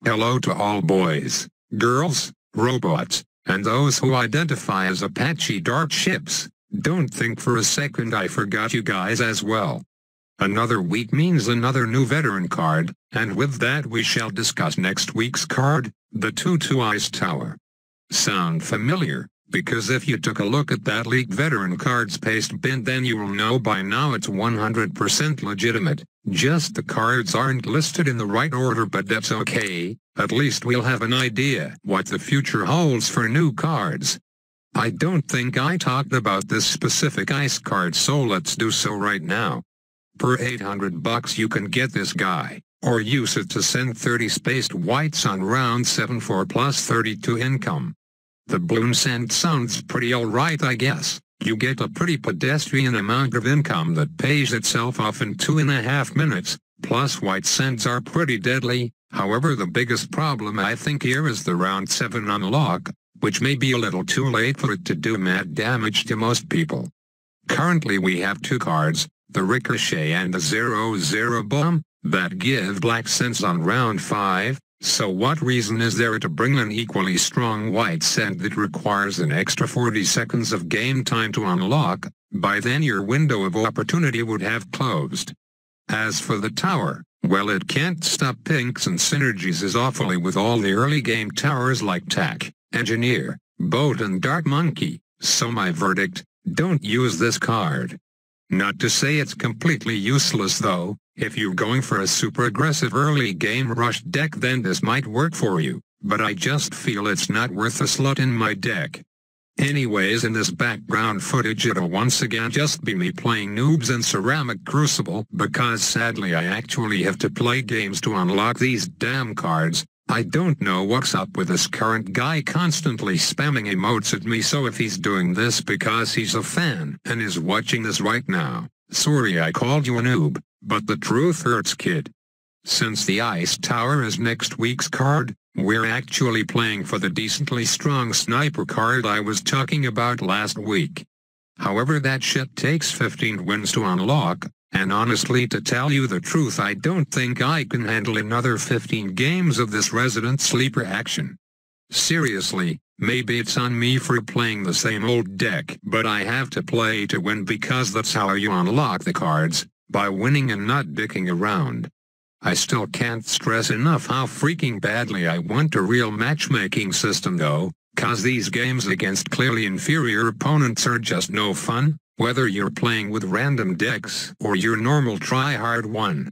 Hello to all boys, girls, robots, and those who identify as Apache dark ships. Don't think for a second I forgot you guys as well. Another week means another new veteran card, and with that we shall discuss next week's card, the 2/2 Ice Tower. Sound familiar? Because if you took a look at that leaked veteran cards paste bin, then you will know by now it's 100% legitimate. Just the cards aren't listed in the right order, but that's okay. At least we'll have an idea what the future holds for new cards. I don't think I talked about this specific ice card, so let's do so right now. Per $800 you can get this guy, or use it to send 30 spaced whites on round 7 for plus 32 income. The Bloons send sounds pretty alright, I guess. You get a pretty pedestrian amount of income that pays itself off in 2.5 minutes, plus white sends are pretty deadly. However, the biggest problem I think here is the round 7 unlock, which may be a little too late for it to do mad damage to most people. Currently we have two cards, the Ricochet and the 0-0 Bomb, that give black cents on round 5. So what reason is there to bring an equally strong white scent that requires an extra 40 seconds of game time to unlock? By then your window of opportunity would have closed. As for the tower, well, it can't stop pinks and synergies as awfully with all the early game towers like Tac, Engineer, Boat and Dark Monkey, so my verdict, don't use this card. Not to say it's completely useless though. If you're going for a super aggressive early game rush deck, then this might work for you, but I just feel it's not worth a slot in my deck. Anyways, in this background footage it'll once again just be me playing Noobs and Ceramic Crucible, because sadly I actually have to play games to unlock these damn cards. I don't know what's up with this current guy constantly spamming emotes at me, so if he's doing this because he's a fan and is watching this right now, sorry I called you a noob, but the truth hurts, kid. Since the Ice Tower is next week's card, we're actually playing for the decently strong sniper card I was talking about last week. However, that shit takes 15 wins to unlock, and honestly, to tell you the truth, I don't think I can handle another 15 games of this resident sleeper action. Seriously, maybe it's on me for playing the same old deck, but I have to play to win because that's how you unlock the cards, by winning and not dicking around. I still can't stress enough how freaking badly I want a real matchmaking system though, cause these games against clearly inferior opponents are just no fun, whether you're playing with random decks or your normal try-hard one.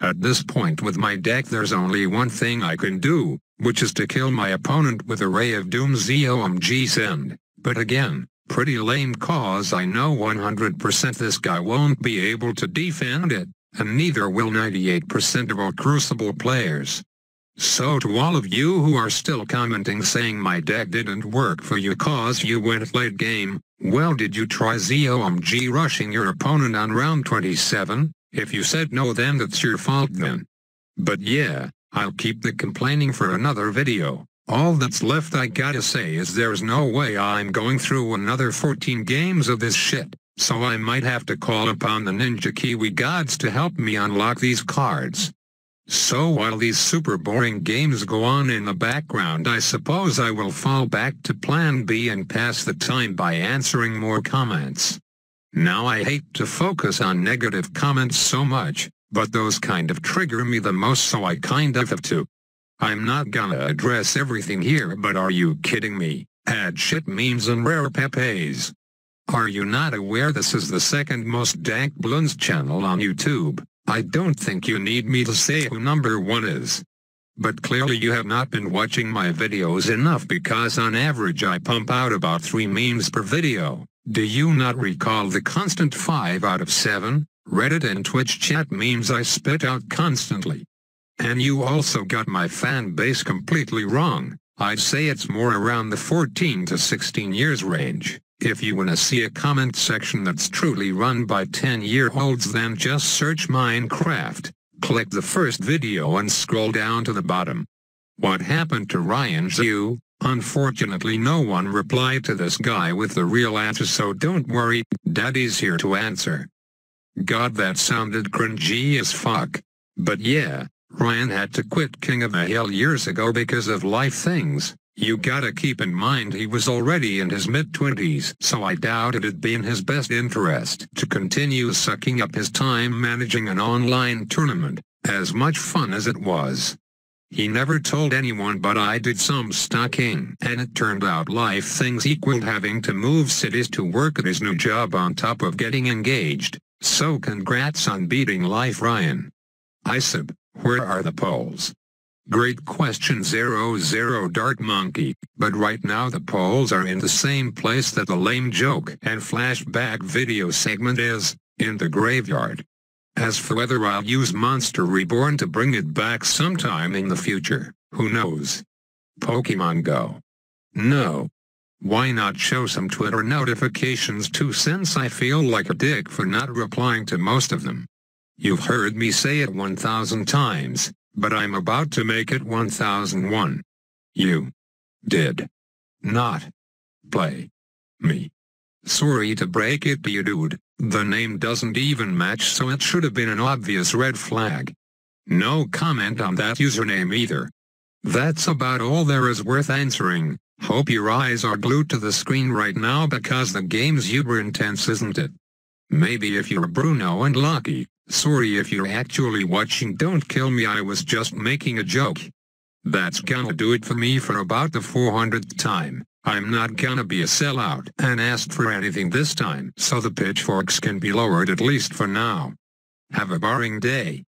At this point with my deck there's only one thing I can do, which is to kill my opponent with a Ray of Doom ZOMG send, but again, pretty lame cause I know 100% this guy won't be able to defend it, and neither will 98% of our Crucible players. So to all of you who are still commenting saying my deck didn't work for you cause you went late game, well, did you try ZOMG rushing your opponent on round 27? If you said no, then that's your fault then. But yeah, I'll keep the complaining for another video. All that's left I gotta say is there's no way I'm going through another 14 games of this shit, so I might have to call upon the Ninja Kiwi gods to help me unlock these cards. So while these super boring games go on in the background, I suppose I will fall back to plan B and pass the time by answering more comments. Now I hate to focus on negative comments so much, but those kind of trigger me the most, so I kind of have to. I'm not gonna address everything here, but are you kidding me? Add shit memes and rare pepes. Are you not aware this is the second most dank Bloons channel on YouTube? I don't think you need me to say who number 1 is. But clearly you have not been watching my videos enough, because on average I pump out about 3 memes per video. Do you not recall the constant 5 out of 7 Reddit and Twitch chat memes I spit out constantly? And you also got my fan base completely wrong. I'd say it's more around the 14 to 16 years range. If you wanna see a comment section that's truly run by 10-year-olds, then just search Minecraft, click the first video and scroll down to the bottom. What happened to Ryan Zhu? Unfortunately no one replied to this guy with the real answer, so don't worry, Daddy's here to answer. God, that sounded cringy as fuck. But yeah, Ryan had to quit King of the Hill years ago because of life things. You gotta keep in mind he was already in his mid-20s, so I doubt it'd be in his best interest to continue sucking up his time managing an online tournament, as much fun as it was. He never told anyone, but I did some stalking, and it turned out life things equaled having to move cities to work at his new job on top of getting engaged, so congrats on beating life, Ryan. ISAB, where are the polls? Great question 00 Dark Monkey, but right now the polls are in the same place that the lame joke and flashback video segment is, in the graveyard. As for whether I'll use Monster Reborn to bring it back sometime in the future, who knows? Pokemon Go. No. Why not show some Twitter notifications too, since I feel like a dick for not replying to most of them? You've heard me say it 1,000 times, but I'm about to make it 1001. You did not play me. Sorry to break it to you, dude, the name doesn't even match, so it should have been an obvious red flag. No comment on that username either. That's about all there is worth answering. Hope your eyes are glued to the screen right now because the game's uber intense, isn't it? Maybe if you're Bruno and Lucky. Sorry if you're actually watching, don't kill me, I was just making a joke. That's gonna do it for me for about the 400th time. I'm not gonna be a sellout and ask for anything this time, so the pitchforks can be lowered at least for now. Have a boring day.